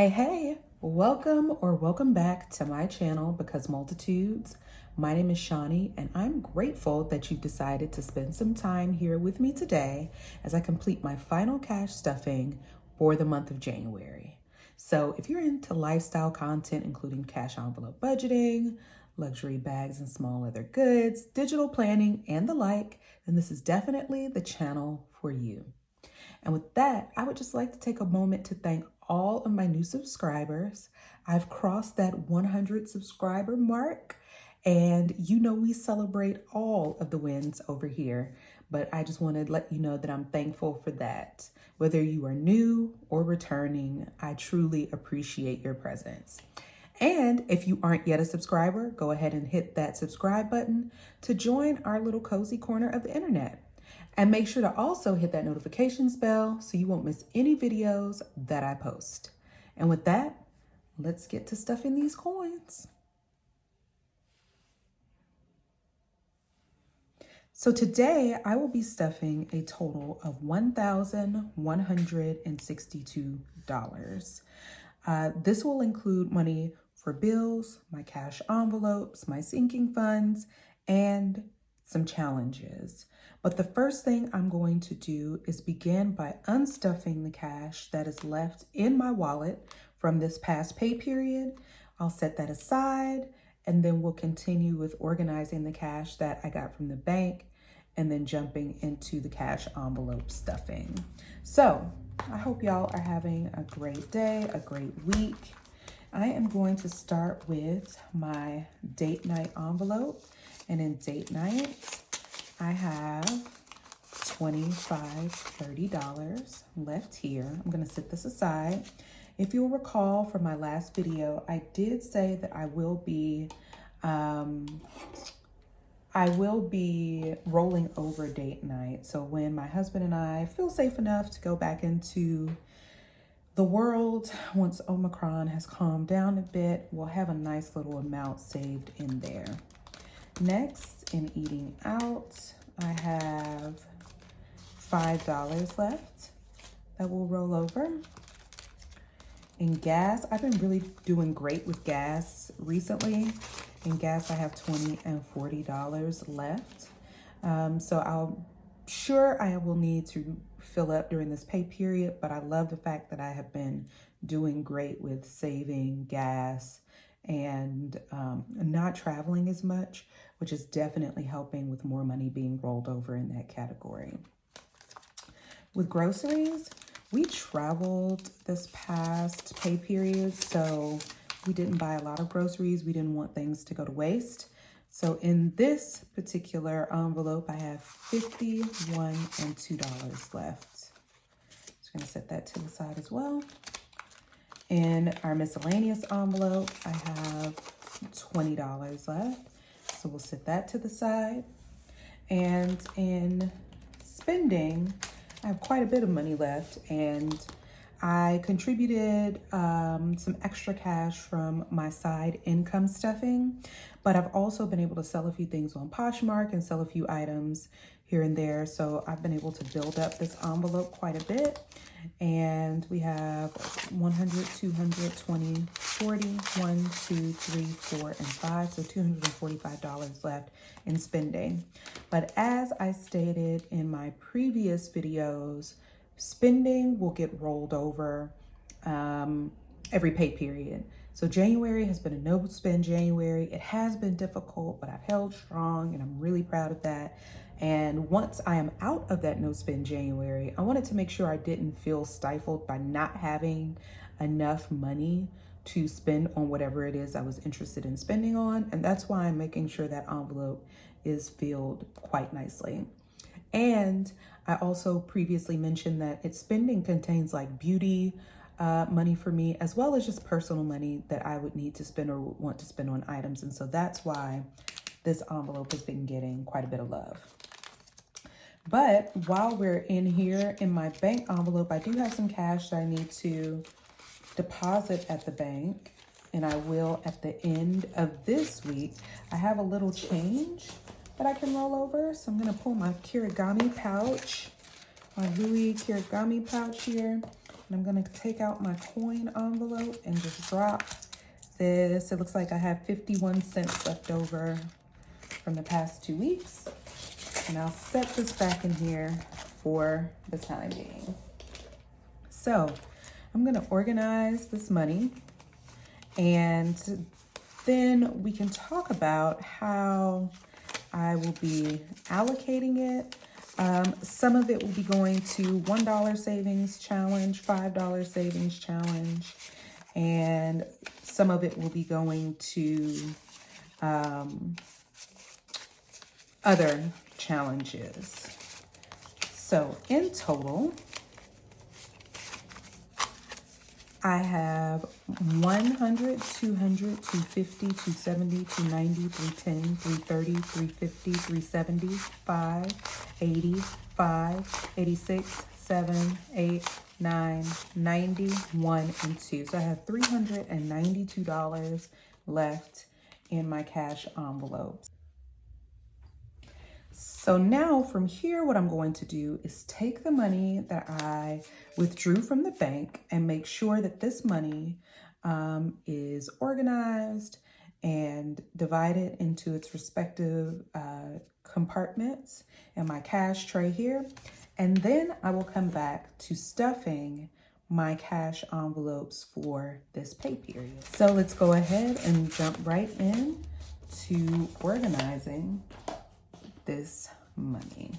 Hey, welcome back to my channel, Because Multitudes. My name is Shawnee, and I'm grateful that you decided to spend some time here with me today as I complete my final cash stuffing for the month of January. So if you're into lifestyle content, including cash envelope budgeting, luxury bags and small leather goods, digital planning, and the like, then this is definitely the channel for you. And with that, I would just like to take a moment to thank all of my new subscribers. I've crossed that 100 subscriber mark, and we celebrate all of the wins over here. But I just want to let you know that I'm thankful for that. Whether you are new or returning, I truly appreciate your presence. And if you aren't yet a subscriber, go ahead and hit that subscribe button to join our little cozy corner of the internet. And make sure to also hit that notifications bell so you won't miss any videos that I post. And with that, let's get to stuffing these coins. So today I will be stuffing a total of $1,162. This will include money for bills, my cash envelopes, my sinking funds, and some challenges. But the first thing I'm going to do is begin by unstuffing the cash that is left in my wallet from this past pay period. I'll set that aside, and then we'll continue with organizing the cash that I got from the bank and then jumping into the cash envelope stuffing. So I hope y'all are having a great day, a great week. I am going to start with my date night envelope. And in date night, I have $25, $30 left here. I'm gonna set this aside. If you'll recall from my last video, I did say that I will be rolling over date night. So when my husband and I feel safe enough to go back into the world, once Omicron has calmed down a bit, we'll have a nice little amount saved in there. Next, in eating out, I have $5 left that will roll over. In gas, I've been really doing great with gas recently. In gas, I have $20 and $40 left. So I will need to fill up during this pay period, but I love the fact that I have been doing great with saving gas and not traveling as much, which is definitely helping with more money being rolled over in that category. With groceries, we traveled this past pay period, so we didn't buy a lot of groceries. We didn't want things to go to waste. So in this particular envelope, I have $51 and $2 left. Just gonna set that to the side as well. In our miscellaneous envelope, I have $20 left. So we'll set that to the side. And in spending, I have quite a bit of money left, and I contributed some extra cash from my side income stuffing, but I've also been able to sell a few things on Poshmark and sell a few items here and there. So I've been able to build up this envelope quite a bit. And we have 100, 200, 20, 40, 1, 2, 3, 4, and 5. So $245 left in spending. But as I stated in my previous videos, spending will get rolled over every pay period. So January has been a no spend January. It has been difficult, but I've held strong, and I'm really proud of that. And once I am out of that no spend January, I wanted to make sure I didn't feel stifled by not having enough money to spend on whatever it is I was interested in spending on. And that's why I'm making sure that envelope is filled quite nicely. And I also previously mentioned that its spending contains like beauty money for me, as well as just personal money that I would need to spend or want to spend on items. And so that's why this envelope has been getting quite a bit of love. But while we're in here in my bank envelope, I do have some cash that I need to deposit at the bank, and I will at the end of this week. I have a little change that I can roll over. So I'm gonna pull my Kirigami pouch, my Louis Kirigami pouch here, And I'm gonna take out my coin envelope and just drop this. It looks like I have 51 cents left over from the past 2 weeks. And I'll set this back in here for the time being. So I'm gonna organize this money, and then we can talk about how I will be allocating it. Some of it will be going to $1 savings challenge, $5 savings challenge, and some of it will be going to other challenges. So in total, I have 100, 200, 250, 270, 290, 310, 330, 350, 370, 5, 80, 5, 86, 7, 8, 9, 90, 1, and 2. So I have $392 left in my cash envelopes. So now from here, what I'm going to do is take the money that I withdrew from the bank and make sure that this money is organized and divided into its respective compartments in my cash tray here. And then I will come back to stuffing my cash envelopes for this pay period. So let's go ahead and jump right in to organizing this money.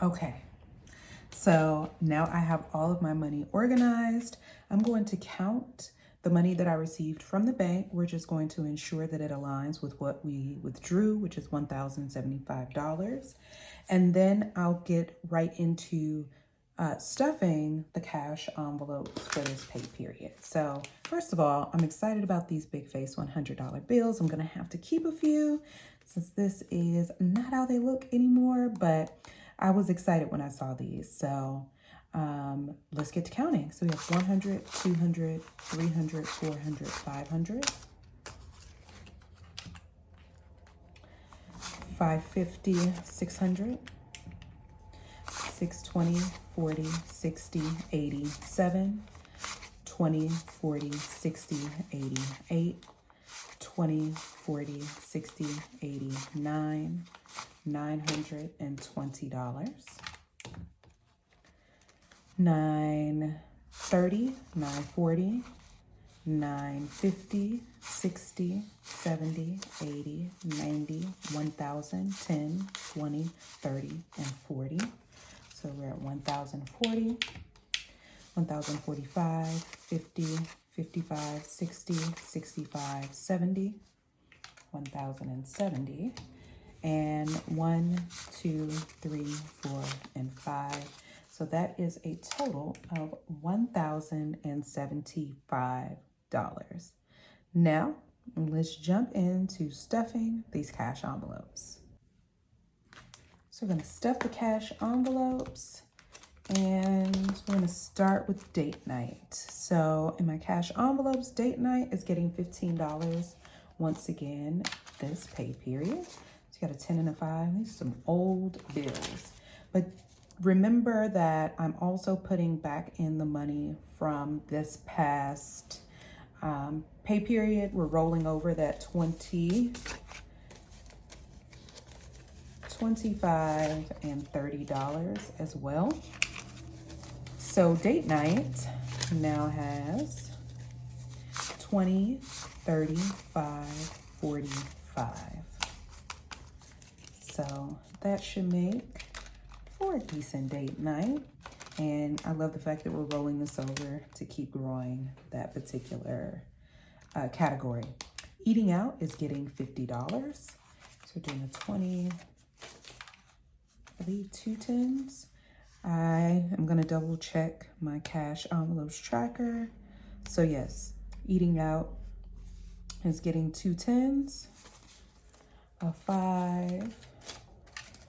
Okay, so now I have all of my money organized. I'm going to count the money that I received from the bank. We're just going to ensure that it aligns with what we withdrew, which is $1,075. And then I'll get right into stuffing the cash envelopes for this pay period. So first of all, I'm excited about these big face $100 bills. I'm gonna have to keep a few since this is not how they look anymore, but I was excited when I saw these. So let's get to counting. So we have 100, 200, 300, 400, 500, 550, 600, 620, 40, 60, 80, 7, 20, 40, 60, 88, 20, 40, 60, 89, $920. 930, 940, 950, 60, 70, 80, 90, 1,000, 10, 20, 30, and 40. So we're at 1,040, 1,045, 50, 55, 60, 65, 70, 1,070, and 1, 2, 3, 4, and 5. So that is a total of $1,075. Now, let's jump into stuffing these cash envelopes. So we're going to stuff the cash envelopes, and we're going to start with date night. So in my cash envelopes, date night is getting $15 once again this pay period. So you got a 10 and a 5. These are some old bills. But remember that I'm also putting back in the money from this past pay period. We're rolling over that $20, $25, and $30 as well. So date night now has 20, 35, 45. So that should make for a decent date night. And I love the fact that we're rolling this over to keep growing that particular category. Eating out is getting $50. So we're doing a 20, I believe 2 10s. I am gonna double check my cash envelopes tracker. So yes, eating out is getting 2 10s, a 5,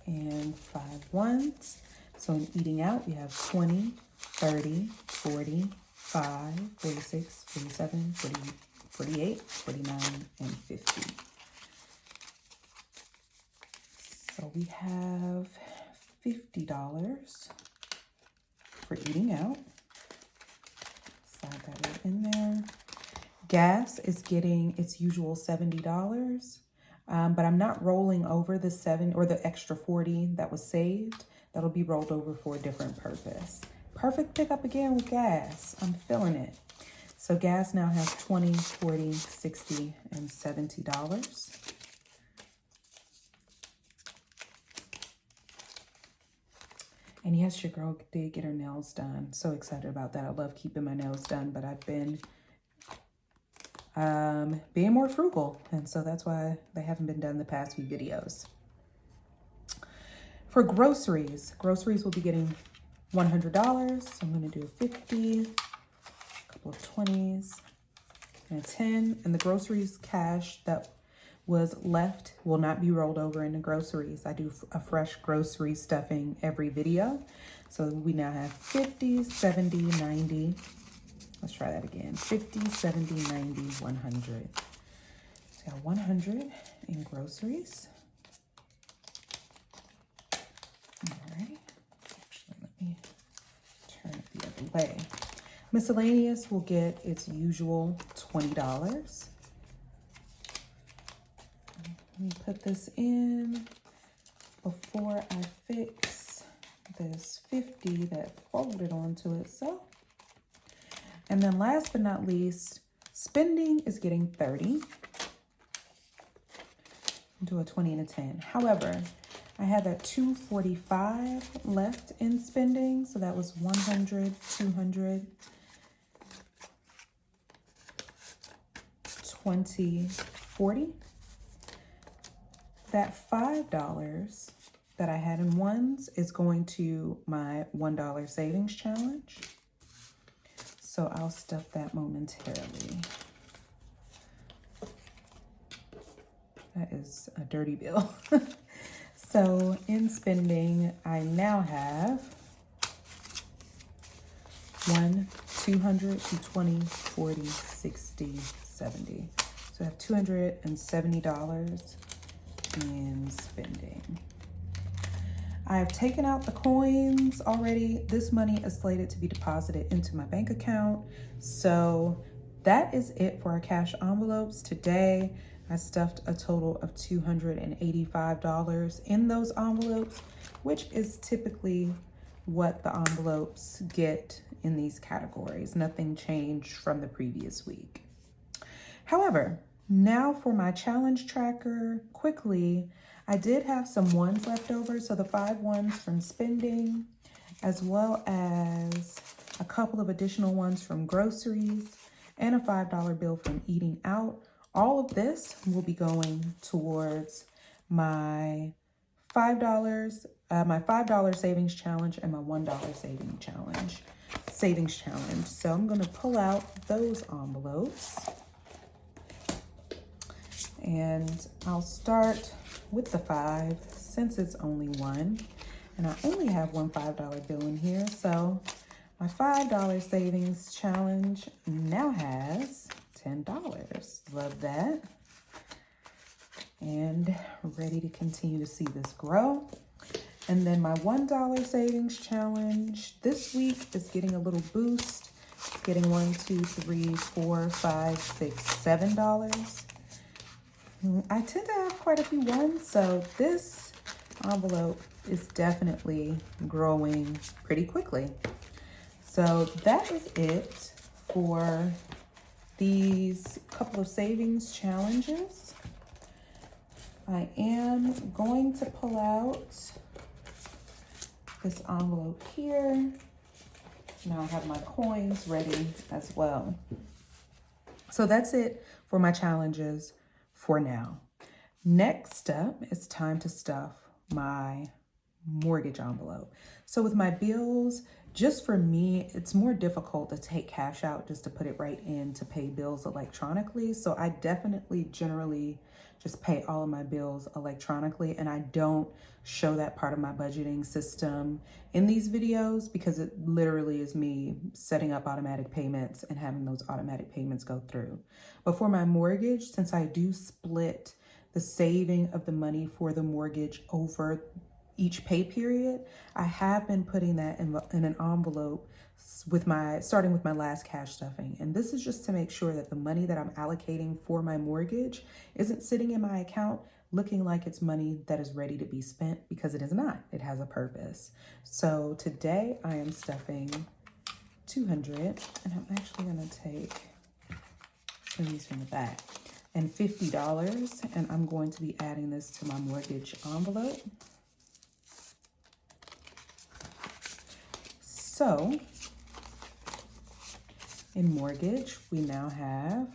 and 5 ones. So in eating out, we have 20, 30, 40, 5, 46, 47, 40, 48, 49, and 50. So we have $50 for eating out. Slide that right in there. Gas is getting its usual $70, but I'm not rolling over the the extra 40 that was saved. That'll be rolled over for a different purpose. Perfect pickup again with gas. I'm feeling it. So gas now has 20, 40, 60, and $70. And yes, your girl did get her nails done. So excited about that. I love keeping my nails done, but I've been being more frugal. And so that's why they haven't been done the past few videos. For groceries will be getting $100. So I'm going to do 50, a couple of 20s, and a 10. And the groceries cash that was left will not be rolled over into groceries. I do a fresh grocery stuffing every video. So we now have 50, 70, 90. Let's try that again. 50, 70, 90, 100. So got 100 in groceries. All right. Actually, let me turn it the other way. Miscellaneous will get its usual $20. Let me put this in before I fix this 50 that folded onto itself. And then last but not least, spending is getting 30. Do a 20 and a 10. However, I had that 245 left in spending. So that was 100, 200, 20, 40. That $5 that I had in ones is going to my $1 savings challenge. So I'll stuff that momentarily. That is a dirty bill. So in spending, I now have 1, 200, 20, 40, 60, 70. So I have $270 in spending. I have taken out the coins already. This money is slated to be deposited into my bank account. So that is it for our cash envelopes. Today, I stuffed a total of $285 in those envelopes, which is typically what the envelopes get in these categories. Nothing changed from the previous week. However, now for my challenge tracker, quickly, I did have some ones left over. So the 5 ones from spending, as well as a couple of additional ones from groceries and a $5 bill from eating out. All of this will be going towards my $5 savings challenge and my $1 savings challenge. So I'm going to pull out those envelopes. And I'll start with the 5 since it's only one. And I only have one $5 bill in here. So my $5 savings challenge now has $10. Love that. And ready to continue to see this grow. And then my $1 savings challenge this week is getting a little boost. It's getting $1, 2, 3, 4, 5, 6, $7. I tend to have quite a few ones, so this envelope is definitely growing pretty quickly. So that is it for these couple of savings challenges. I am going to pull out this envelope here. Now I have my coins ready as well. So that's it for my challenges for now. Next up, it's time to stuff my mortgage envelope. So with my bills Just for me, it's more difficult to take cash out just to put it right in to pay bills electronically. So I definitely generally just pay all of my bills electronically, and I don't show that part of my budgeting system in these videos because it literally is me setting up automatic payments and having those automatic payments go through. But for my mortgage, since I do split the saving of the money for the mortgage over each pay period, I have been putting that in an envelope with starting with my last cash stuffing. And this is just to make sure that the money that I'm allocating for my mortgage isn't sitting in my account looking like it's money that is ready to be spent, because it is not. It has a purpose. So today I am stuffing 200, and I'm actually gonna take some of these from the back, and $50, and I'm going to be adding this to my mortgage envelope. So in mortgage, we now have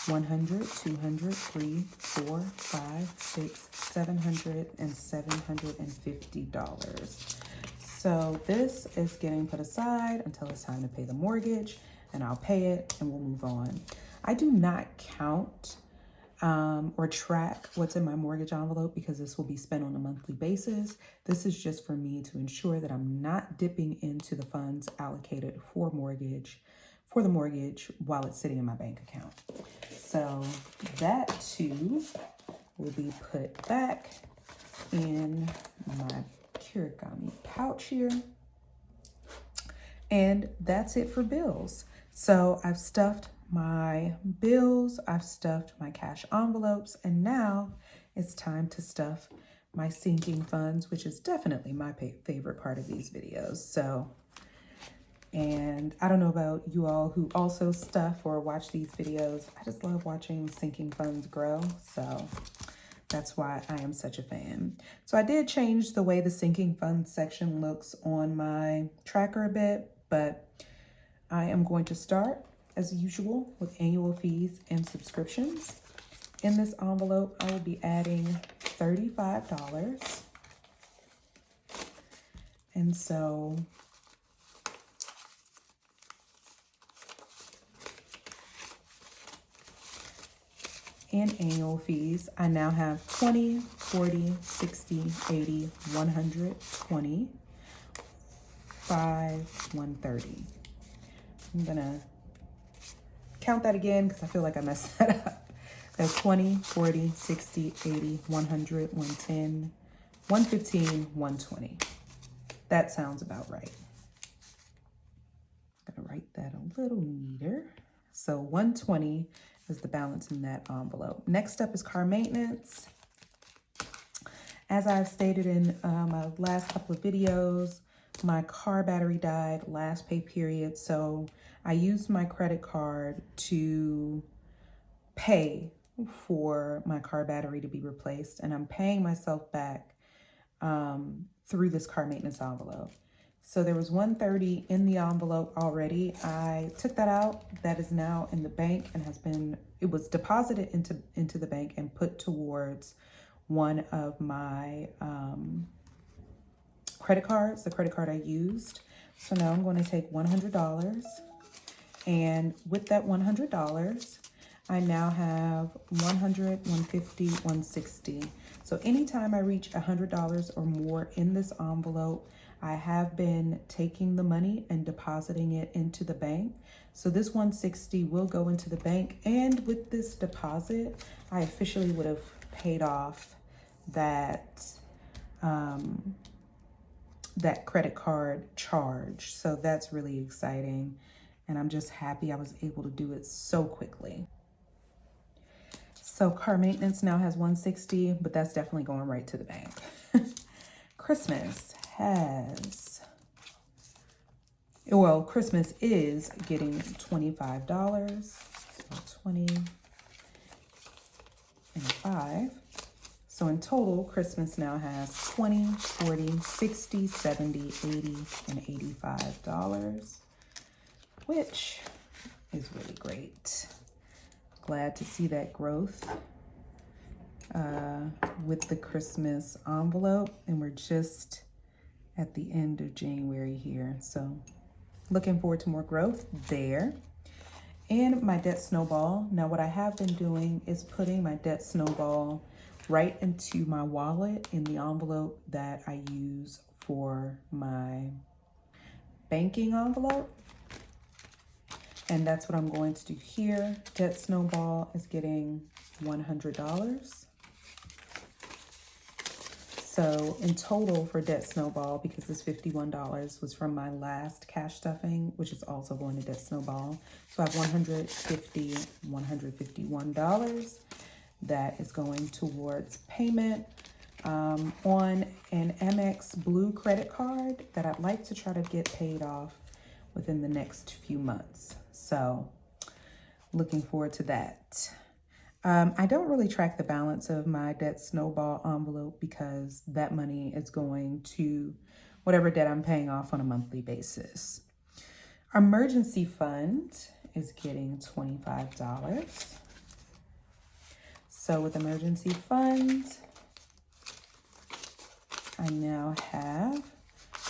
100, 200, 3, 4, 5, 6, 700, and $750. So this is getting put aside until it's time to pay the mortgage, and I'll pay it and we'll move on. I do not count or track what's in my mortgage envelope because this will be spent on a monthly basis. This is just for me to ensure that I'm not dipping into the funds allocated for the mortgage while it's sitting in my bank account. So that too will be put back in my Kirigami pouch here. And that's it for bills. So I've stuffed my bills, I've stuffed my cash envelopes, and now it's time to stuff my sinking funds, which is definitely my favorite part of these videos. So, and I don't know about you all who also stuff or watch these videos. I just love watching sinking funds grow. So that's why I am such a fan. So I did change the way the sinking funds section looks on my tracker a bit, but I am going to start as usual with annual fees and subscriptions. In this envelope, I will be adding $35. And so in annual fees, I now have 20, 40, 60, 80, 120, 5, 130. I'm gonna count that again because I feel like I messed that up. That's 20, 40, 60, 80, 100, 110, 115, 120. That sounds about right. I'm gonna write that a little neater. So 120 is the balance in that envelope. Next up is car maintenance. As I've stated in my last couple of videos, my car battery died last pay period, so I used my credit card to pay for my car battery to be replaced, and I'm paying myself back through this car maintenance envelope. So there was $130 in the envelope already. I took that out. That is now in the bank and it was deposited into the bank and put towards one of my credit cards, the credit card I used. So now I'm going to take $100, and with that $100, I now have 100, 150, 160. So anytime I reach $100 or more in this envelope, I have been taking the money and depositing it into the bank. So this 160 will go into the bank, and with this deposit, I officially would have paid off that that credit card charge. So that's really exciting, and I'm just happy I was able to do it so quickly. So car maintenance now has 160, but that's definitely going right to the bank. Christmas is getting $25. So 20 and 5. So in total, Christmas now has 20, 40, 60, 70, 80, and $85, which is really great. Glad to see that growth with the Christmas envelope, and we're just at the end of January here. So looking forward to more growth there. And my debt snowball. Now what I have been doing is putting my debt snowball right into my wallet in the envelope that I use for my banking envelope. And that's what I'm going to do here. Debt snowball is getting $100. So in total for debt snowball, because this $51 was from my last cash stuffing, which is also going to debt snowball. So I have $151 that is going towards payment on an Amex Blue credit card that I'd like to try to get paid off within the next few months. So looking forward to that. I don't really track the balance of my debt snowball envelope because that money is going to whatever debt I'm paying off on a monthly basis. Our emergency fund is getting $25. So with emergency fund, I now have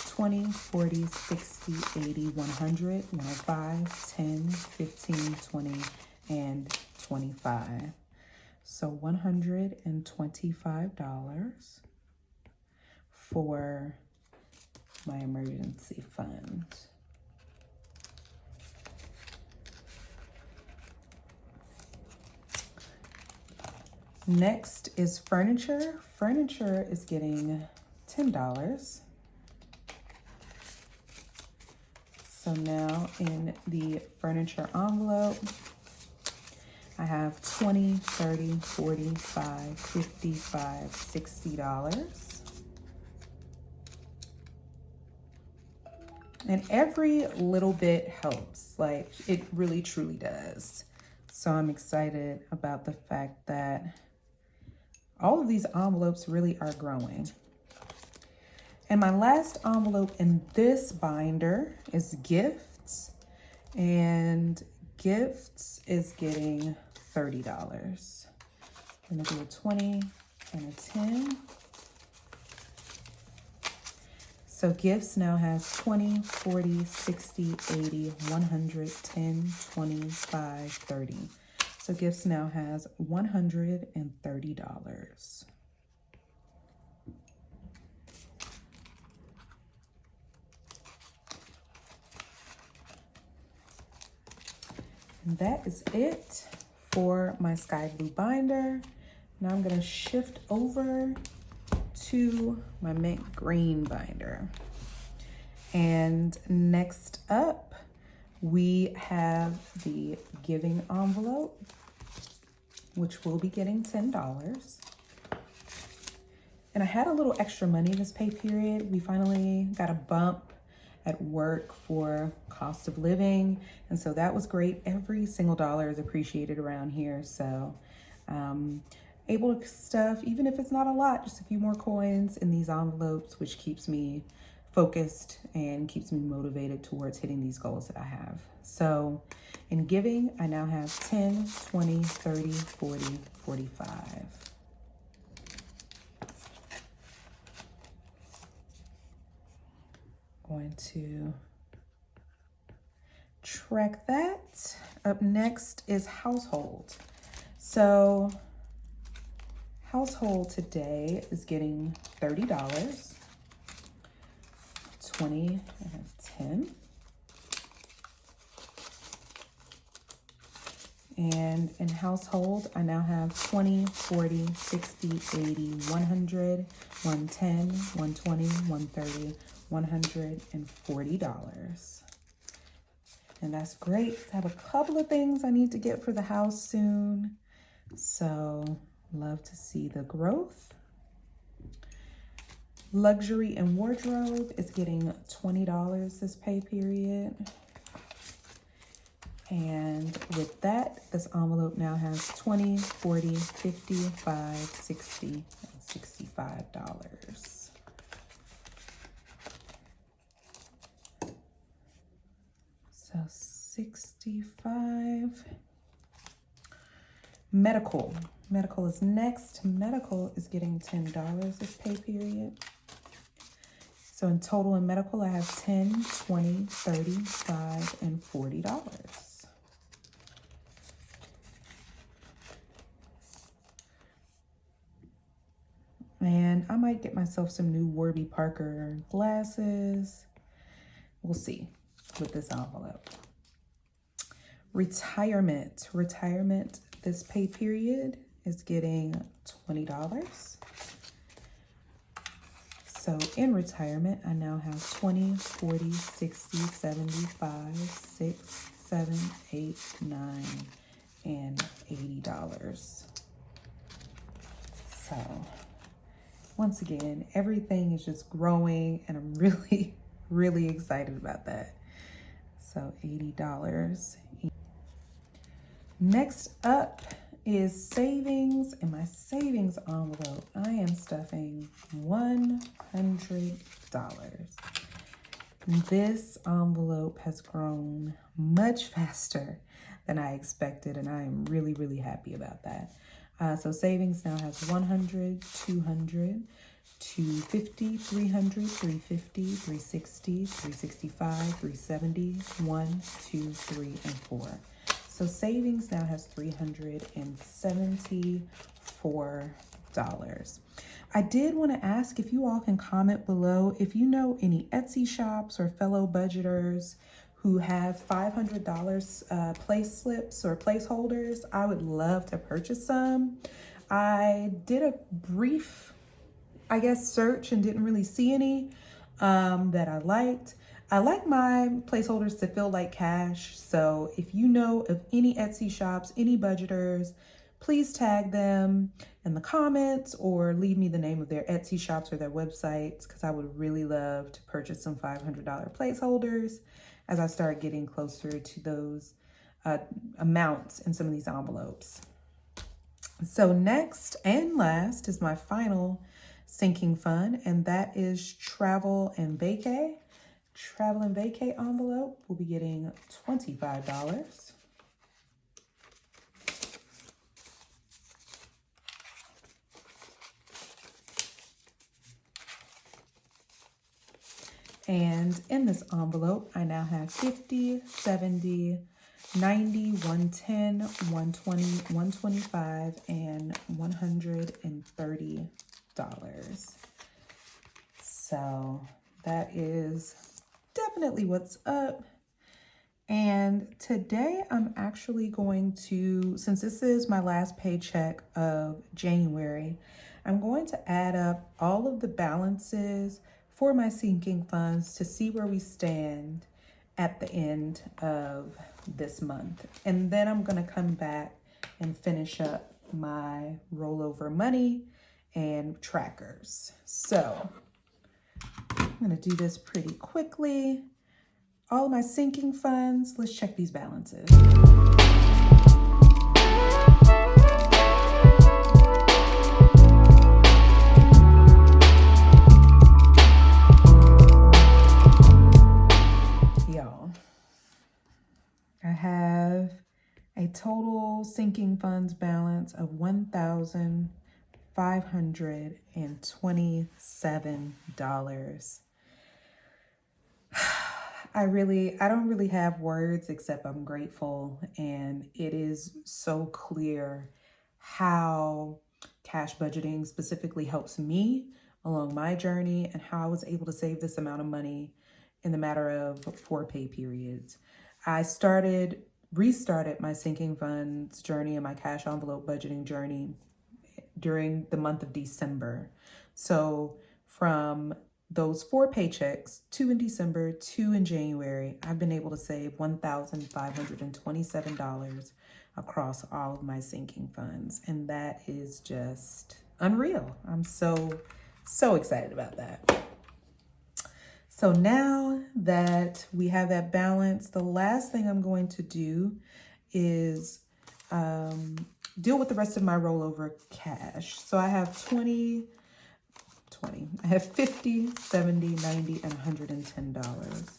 20, 40, 60, 80, 100, 105, 10, 15, 20, and 25. So $125 for my emergency fund. Next is furniture. Furniture is getting $10. So now in the furniture envelope, I have $20, $30, $45, $55, $60. And every little bit helps, like it really truly does. So I'm excited about the fact that all of these envelopes really are growing. And my last envelope in this binder is gifts, and gifts is getting $30. I'm gonna do a 20 and a 10. So gifts now has 20, 40, 60, 80, 100, 10, 25, 30. So gifts now has $130. And that is it for my sky blue binder. Now I'm gonna shift over to my mint green binder. And next up, we have the giving envelope, which will be getting $10. And I had a little extra money this pay period. We finally got a bump at work for cost of living. And so that was great. Every single dollar is appreciated around here. So able to stuff, even if it's not a lot, just a few more coins in these envelopes, which keeps me focused and keeps me motivated towards hitting these goals that I have. So in giving, I now have 10, 20, 30, 40, 45. Going to track that. Up next is household. So household today is getting $30, 20 and 10. And in household, I now have 20, 40, 60, 80, 100, 110, 120, 130, $140. And that's great. I have a couple of things I need to get for the house soon. So love to see the growth. Luxury and wardrobe is getting $20 this pay period. And with that, this envelope now has 20, 40, 55, 60, and $65. So 65. Medical. Medical is next. Medical is getting $10 this pay period. So So in total in medical, I have $10, $20, $35, and $40. And I might get myself some new Warby Parker glasses. We'll see with this envelope. Retirement. Retirement this pay period is getting $20. So in retirement, I now have 20, 40, 60, 75, 6, 7, 8, 9, and $80. So once again, everything is just growing and I'm really, really excited about that. So $80. Next up is savings. In my savings envelope, I am stuffing $100. This envelope has grown much faster than I expected, and I am really, really happy about that. So savings now has 100, 200, 250, 300, 350, 360, 365, 370, 1, 2, 3, and 4. So savings now has $374. I did want to ask if you all can comment below if you know any Etsy shops or fellow budgeters who have $500 place slips or placeholders. I would love to purchase some. I did a brief, search and didn't really see any that I liked. I like my placeholders to feel like cash. So if you know of any Etsy shops, any budgeters, please tag them in the comments or leave me the name of their Etsy shops or their websites, because I would really love to purchase some $500 placeholders as I start getting closer to those amounts in some of these envelopes. So next and last is my final sinking fund, and that is travel and vacay. Travel and vacay envelope will be getting $25. And in this envelope, I now have 50, 70, 90, 110, 120, 125, and $130. So that is definitely what's up. And today I'm actually going to, since this is my last paycheck of January, I'm going to add up all of the balances for my sinking funds to see where we stand at the end of this month. And then I'm going to come back and finish up my rollover money and trackers. So I'm going to do this pretty quickly. All of my sinking funds, let's check these balances. Y'all, I have a total sinking funds balance of $1,527. I don't really have words except I'm grateful, and it is so clear how cash budgeting specifically helps me along my journey and how I was able to save this amount of money in the matter of 4 pay periods. I restarted my sinking funds journey and my cash envelope budgeting journey during the month of December. So from those 4 paychecks, 2 in December, 2 in January, I've been able to save $1,527 across all of my sinking funds. And that is just unreal. I'm so excited about that. So now that we have that balance, the last thing I'm going to do is deal with the rest of my rollover cash. So I have 20, I have 50, 70, 90, and $110.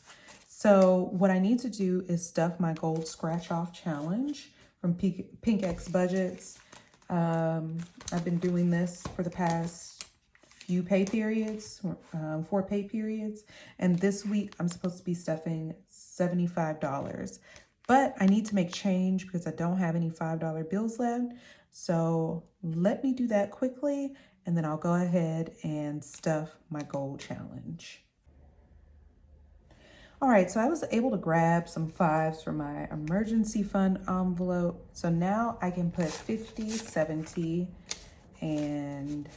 So what I need to do is stuff my gold scratch off challenge from Pink X Budgets. I've been doing this for the past few pay periods, 4 pay periods. And this week I'm supposed to be stuffing $75. But I need to make change because I don't have any $5 bills left. So let me do that quickly, and then I'll go ahead and stuff my goal challenge. All right, so I was able to grab some 5s for my emergency fund envelope. So now I can put 50, 70, and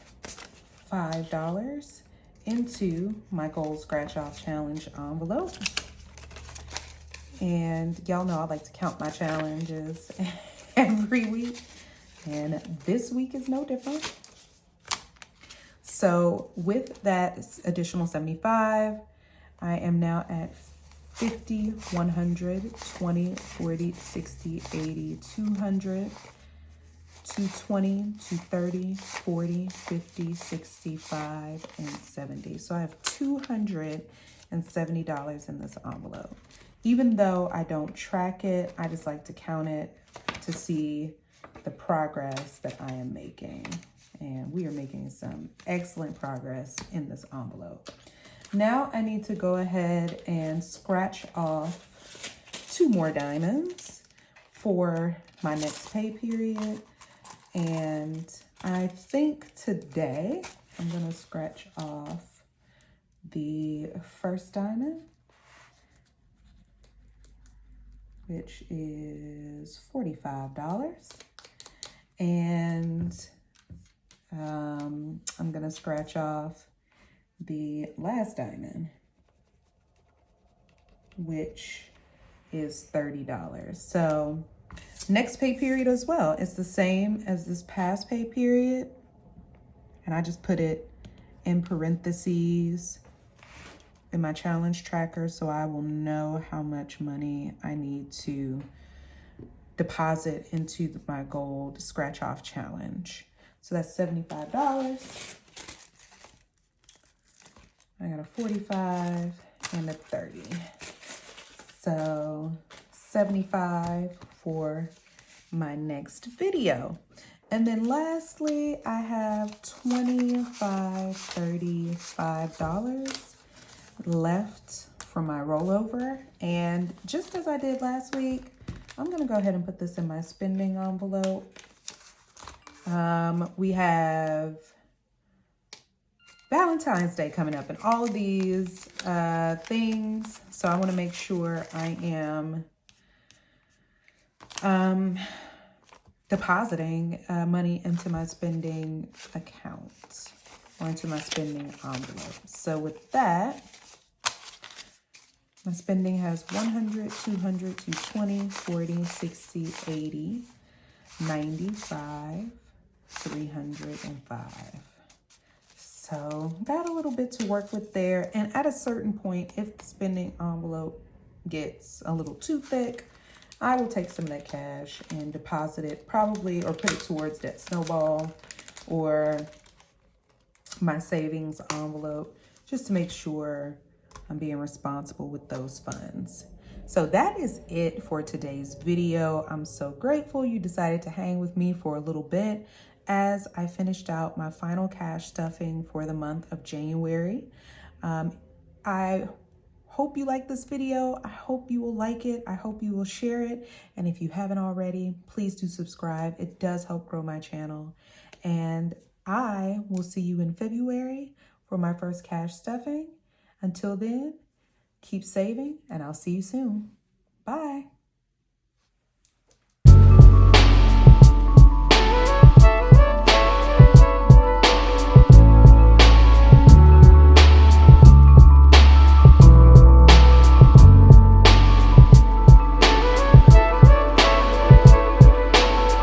$5 into my goal scratch off challenge envelope. And y'all know I like to count my challenges every week, and this week is no different. So with that additional 75, I am now at 50, 100, 20, 40, 60, 80, 200, 220, 230, 40, 50, 65, and 70. So I have $270 in this envelope. Even though I don't track it, I just like to count it to see the progress that I am making. And we are making some excellent progress in this envelope. Now I need to go ahead and scratch off 2 more diamonds for my next pay period. And I think today I'm gonna scratch off the first diamond, which is $45. And I'm gonna scratch off the last diamond, which is $30. So next pay period as well, it's the same as this past pay period. And I just put it in parentheses in my challenge tracker so I will know how much money I need to deposit into my gold scratch off challenge. So that's $75. I got a 45 and a 30. So 75 for my next video. And then lastly, I have $25, $35 left for my rollover. And just as I did last week, I'm gonna go ahead and put this in my spending envelope. We have Valentine's Day coming up and all of these things. So I want to make sure I am depositing money into my spending account or into my spending envelope. So with that, my spending has 100, 200, 220, 40, 60, 80, 95, 305. So got a little bit to work with there. And at a certain point, if the spending envelope gets a little too thick, I will take some of that cash and deposit it probably, or put it towards that snowball or my savings envelope, just to make sure I'm being responsible with those funds. So that is it for today's video. I'm so grateful you decided to hang with me for a little bit as I finished out my final cash stuffing for the month of January. I hope you like this video. I hope you will like it. I hope you will share it. And if you haven't already, please do subscribe. It does help grow my channel. And I will see you in February for my first cash stuffing. Until then, keep saving and I'll see you soon. Bye.